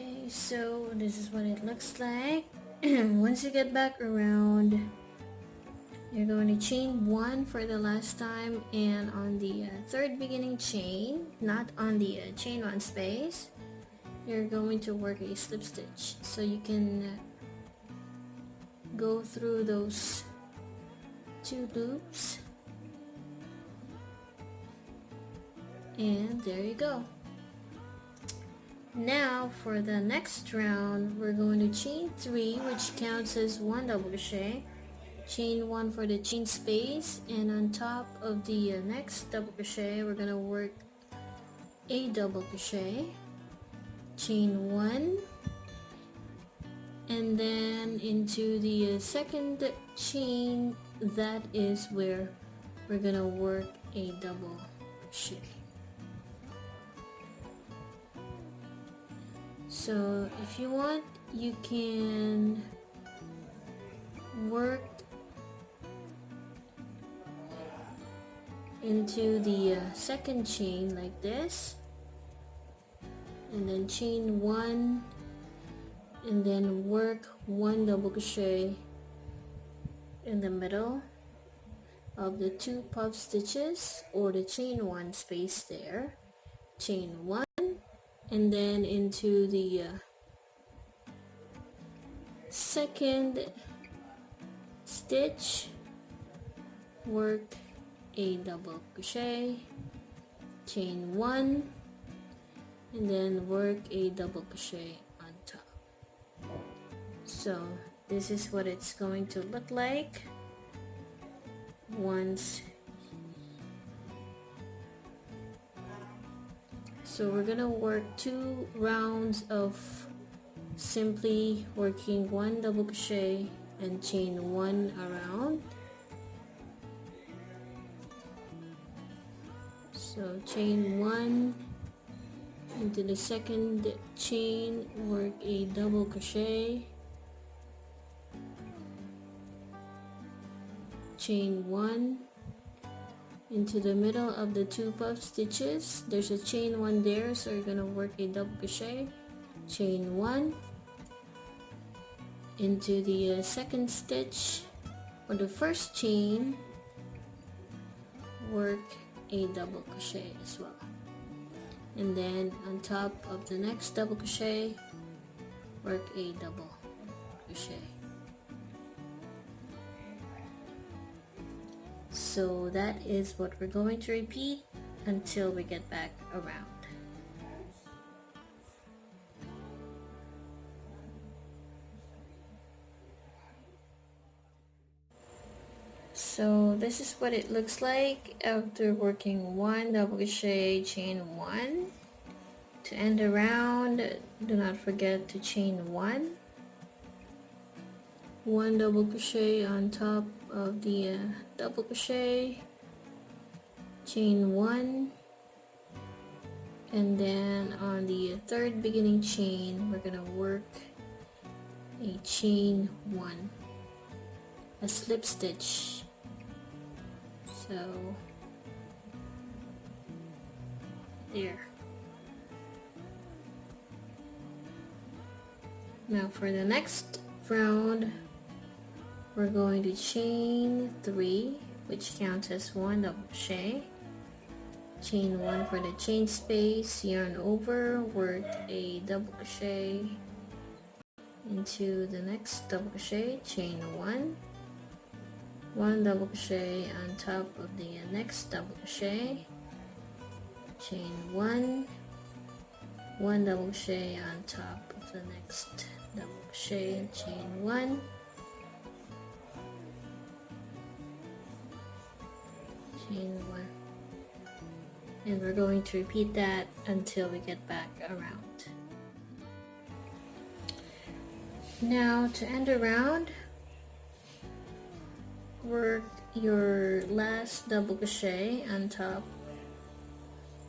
Okay, so this is what it looks like. Once you get back around, you're going to chain one for the last time, and on the third beginning chain, not on the chain one space, you're going to work a slip stitch, so you can go through those two loops, and there you go. Now for the next round, we're going to chain 3, which counts as 1 double crochet, chain 1 for the chain space, and on top of the next double crochet, we're going to work a double crochet, chain 1, and then into the second chain, that is where we're going to work a double crochet. So if you want, you can work into the second chain like this, and then chain 1, and then work 1 double crochet in the middle of the 2 puff stitches or the chain 1 space there, chain 1, and then into the second stitch, work a double crochet, chain 1, and then work a double crochet on top. So this is what it's going to look like once. So we're gonna work 2 rounds of simply working 1 double crochet and chain 1 around. So chain 1 into the second chain, work a double crochet, chain 1 into the middle of the 2 puff stitches. There's a chain 1 there, so you're gonna work a double crochet, chain 1 into the second stitch or the first chain, work a double crochet as well, and then on top of the next double crochet, work a double crochet. So that is what we're going to repeat until we get back around. So this is what it looks like after working 1 double crochet, chain 1. To end around, do not forget to chain 1, 1 double crochet on top of the double crochet, chain 1, and then on the third beginning chain, we're gonna work a chain 1, a slip stitch. So there. Now for the next round, we're going to chain 3, which counts as 1 double crochet, chain 1 for the chain space, yarn over, work a double crochet into the next double crochet, chain 1, 1 double crochet on top of the next double crochet, chain 1, 1 double crochet on top of the next double crochet, chain 1, chain 1, and we're going to repeat that until we get back around. Now to end around, work your last double crochet on top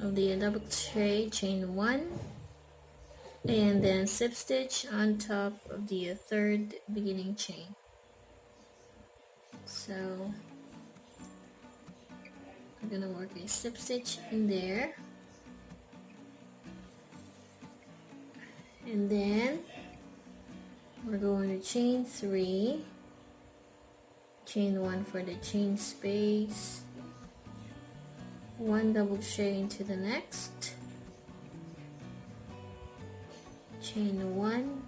of the double crochet, chain 1, and then slip stitch on top of the third beginning chain. So I'm gonna work a slip stitch in there, and then we're going to chain 3, chain 1 for the chain space, 1 double crochet into the next, chain 1,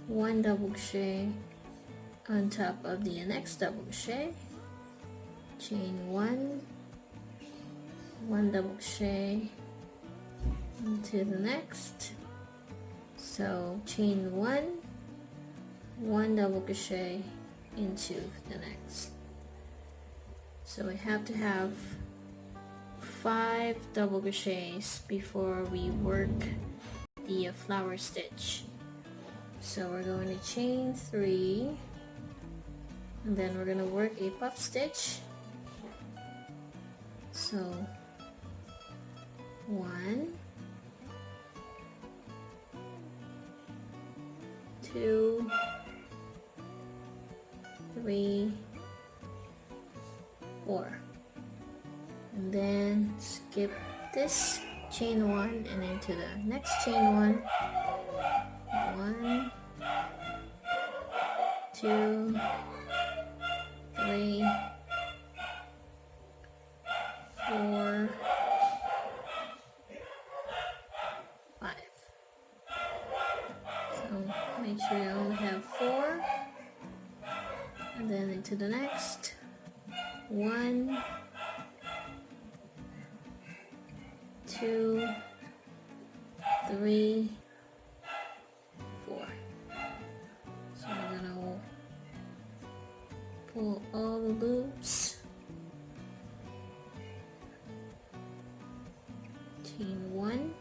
1 double crochet on top of the next double crochet, chain 1, 1 double crochet into the next, so chain 1, 1 double crochet into the next. So we have to have 5 double crochets before we work the flower stitch. So we're going to chain 3, and then we're going to work a puff stitch. So 1, 2, 3, 4, and then skip this, chain 1 and into the next chain 1, 1, 2, 3, 4, 5. So make sure you only have 4, and then into the next, 1, 2, 3, 4. So we're gonna pull all the loops, chain 1,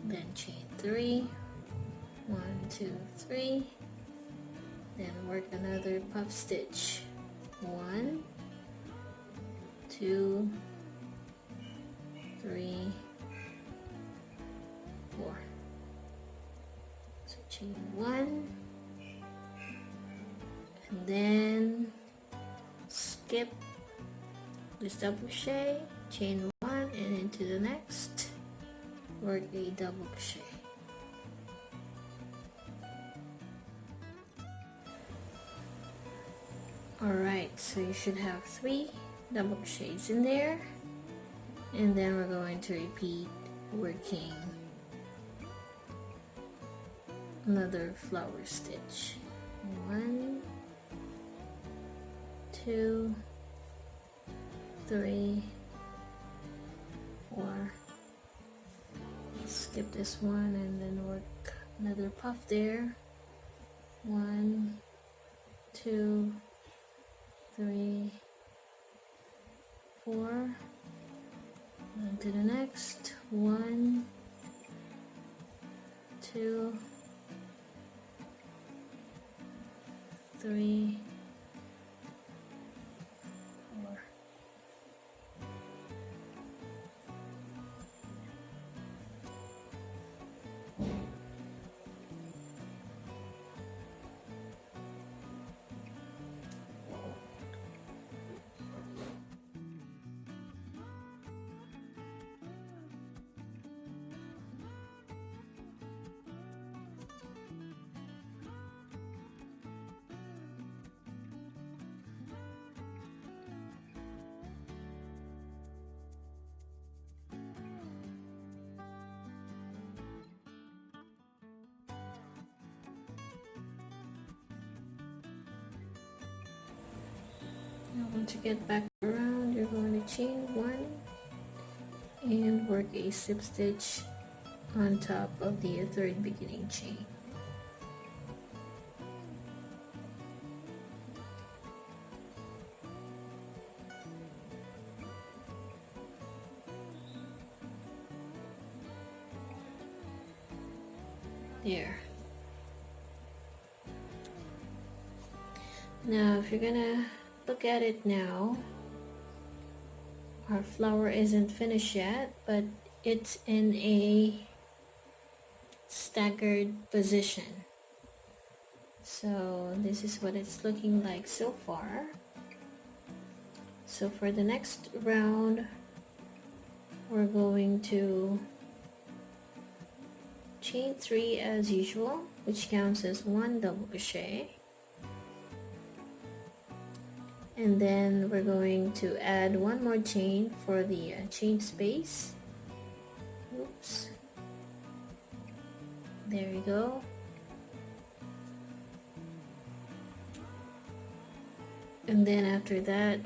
then chain 3, 1, 2, 3, then work another puff stitch, 1, 2, 3, 4. So chain 1, and then skip this double crochet, chain 1 and into the next, work a double crochet. Alright, so you should have 3 double crochets in there, and then we're going to repeat working another flower stitch. 1, 2, 3, 4. Skip this one and then work another puff there. 1, 2, 3, 4. On to the next. 1, 2, 3, 4. Now once you get back around, you're going to chain 1 and work a slip stitch on top of the third beginning chain. There. Now if you're gonna look at it now, our flower isn't finished yet, but it's in a staggered position. So this is what it's looking like so far. So for the next round, we're going to chain 3 as usual, which counts as 1 double crochet, and then we're going to add one more chain for the chain space. Oops, there you go. And then after that,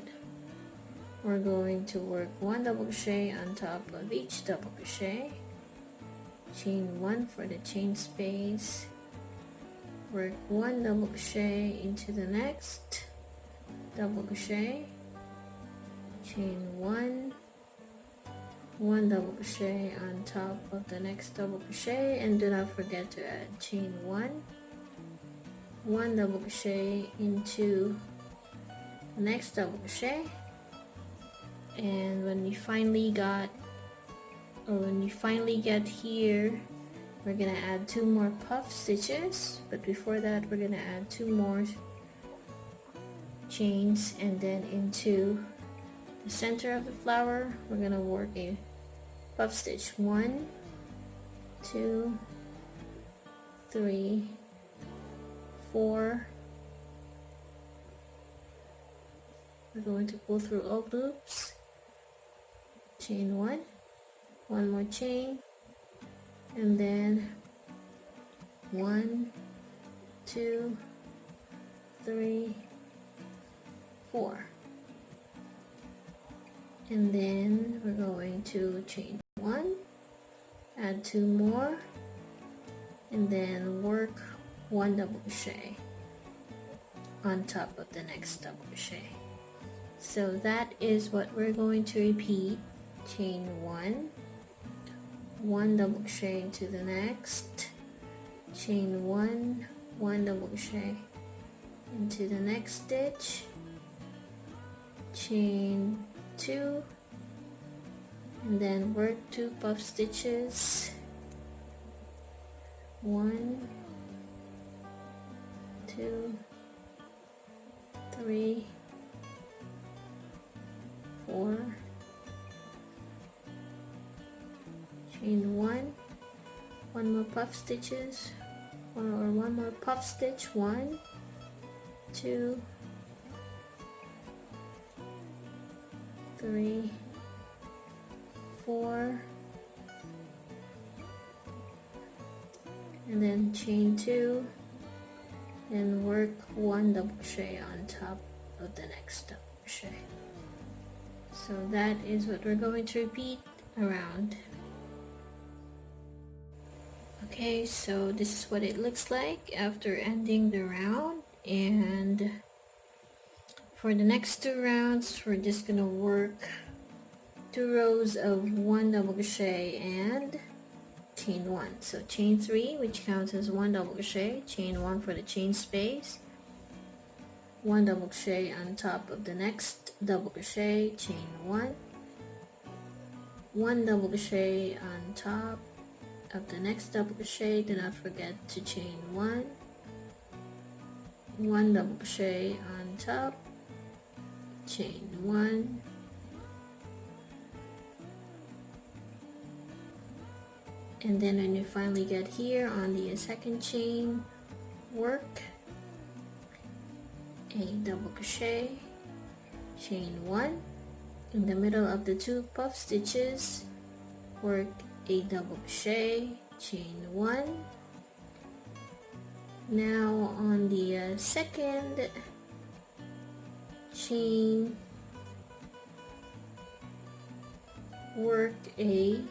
we're going to work 1 double crochet on top of each double crochet, chain 1 for the chain space, work 1 double crochet into the next double crochet, chain 1, 1 double crochet on top of the next double crochet, and do not forget to add chain 1, 1 double crochet into the next double crochet. And when you finally get here, we're gonna add 2 more puff stitches, but before that we're gonna add 2 more chains, and then into the center of the flower we're gonna work a puff stitch. 1, 2, 3, 4. We're going to pull through all loops, chain 1, 1 more chain, and then 1, 2, 3, 4, and then we're going to chain 1, add 2 more, and then work 1 double crochet on top of the next double crochet. So that is what we're going to repeat. Chain 1, 1 double crochet into the next, chain 1, 1 double crochet into the next stitch, chain 2, and then work 2 puff stitches, 1, 2, 3, 4, chain 1, 1 more puff stitches, one more puff stitch, 1, 2, 3, 4, and then chain 2, and work 1 double crochet on top of the next double crochet. So that is what we're going to repeat around. Okay, so this is what it looks like after ending the round, and for the next 2 rounds we're just gonna work 2 rows of 1 double crochet and chain 1. So chain 3, which counts as 1 double crochet, chain 1 for the chain space, 1 double crochet on top of the next double crochet, chain 1, 1 double crochet on top of the next double crochet, do not forget to chain 1, 1 double crochet on top, chain 1, and then when you finally get here on the second chain, work a double crochet, chain 1 in the middle of the 2 puff stitches, work a double crochet, chain 1. Now on the second chain, work a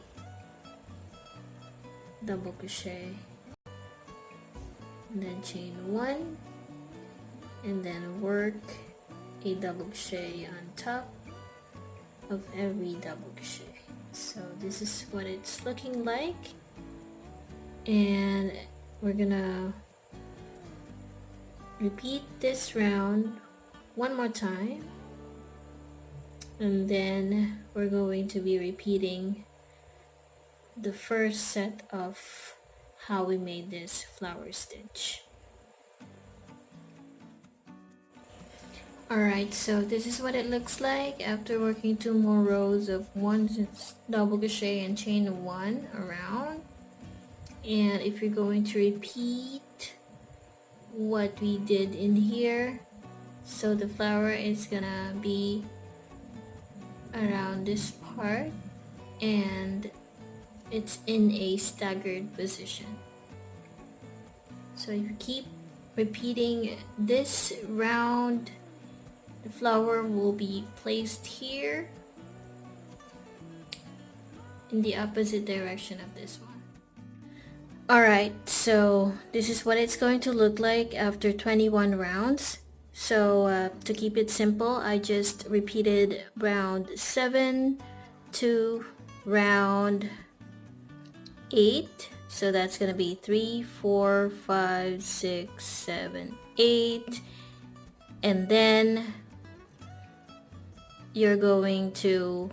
double crochet, and then chain 1, and then work a double crochet on top of every double crochet. So this is what it's looking like, and we're gonna repeat this round one more time, and then we're going to be repeating the first set of how we made this flower stitch. Alright, so this is what it looks like after working 2 more rows of 1 double crochet and chain 1 around. And if you're going to repeat what we did in here, so the flower is gonna be around this part and it's in a staggered position. So you keep repeating this round, the flower will be placed here in the opposite direction of this one. Alright, so this is what it's going to look like after 21 rounds. So to keep it simple, I just repeated round 7 to round 8. So that's going to be 3, 4, 5, 6, 7, 8. And then you're going to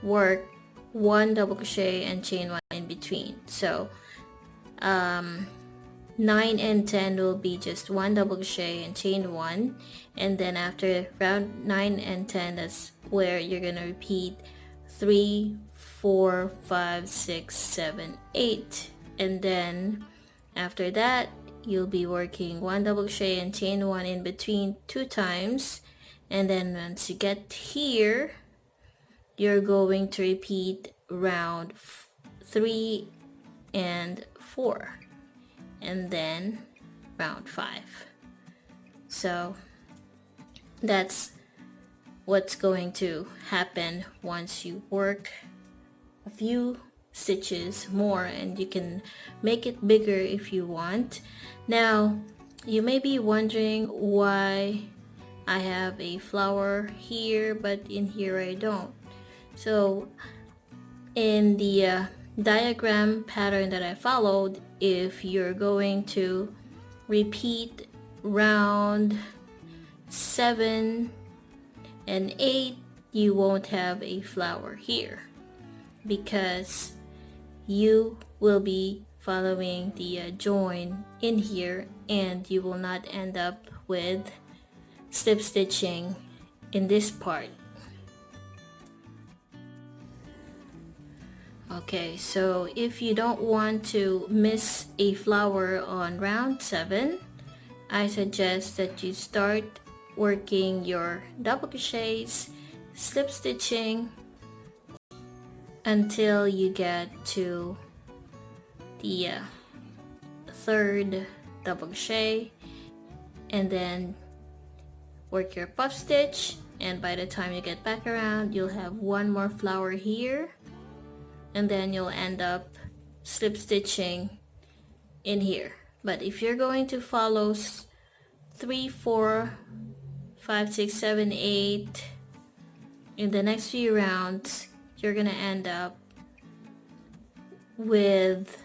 work 1 double crochet and chain 1 in between. So 9 and 10 will be just 1 double crochet and chain 1, and then after round 9 and 10, that's where you're gonna repeat 3, 4, 5, 6, 7, 8, and then after that you'll be working 1 double crochet and chain 1 in between 2 times, and then once you get here you're going to repeat round 3 and 4, and then round 5. So that's what's going to happen once you work a few stitches more, and you can make it bigger if you want. Now you may be wondering why I have a flower here but in here I don't. So in the diagram pattern that I followed, if you're going to repeat round 7 and 8, you won't have a flower here because you will be following the join in here, and you will not end up with slip stitching in this part. Okay, so if you don't want to miss a flower on round 7, I suggest that you start working your double crochets, slip stitching until you get to the 3rd double crochet, and then work your puff stitch, and by the time you get back around you'll have 1 more flower here, and then you'll end up slip stitching in here. But if you're going to follow 3, 4, 5, 6, 7, 8 in the next few rounds, you're gonna end up with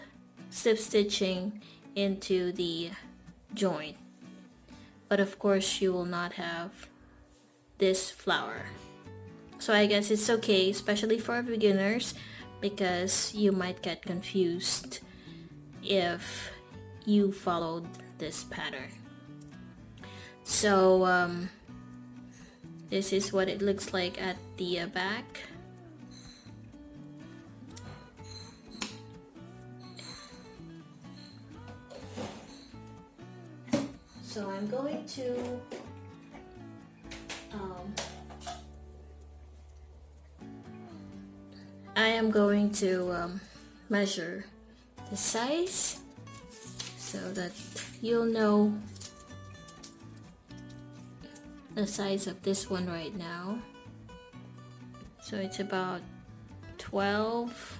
slip stitching into the join, but of course you will not have this flower. So I guess it's okay, especially for beginners, because you might get confused if you followed this pattern. So this is what it looks like at the back. So I'm going to measure the size so that you'll know the size of this one right now. So it's about 12,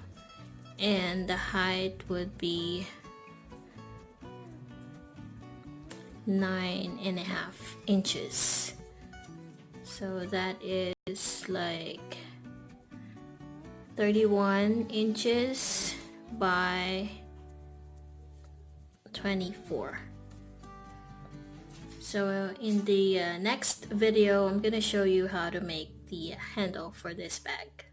and the height would be 9.5 inches. So that is like 31 inches by 24. So in the next video, I'm gonna show you how to make the handle for this bag.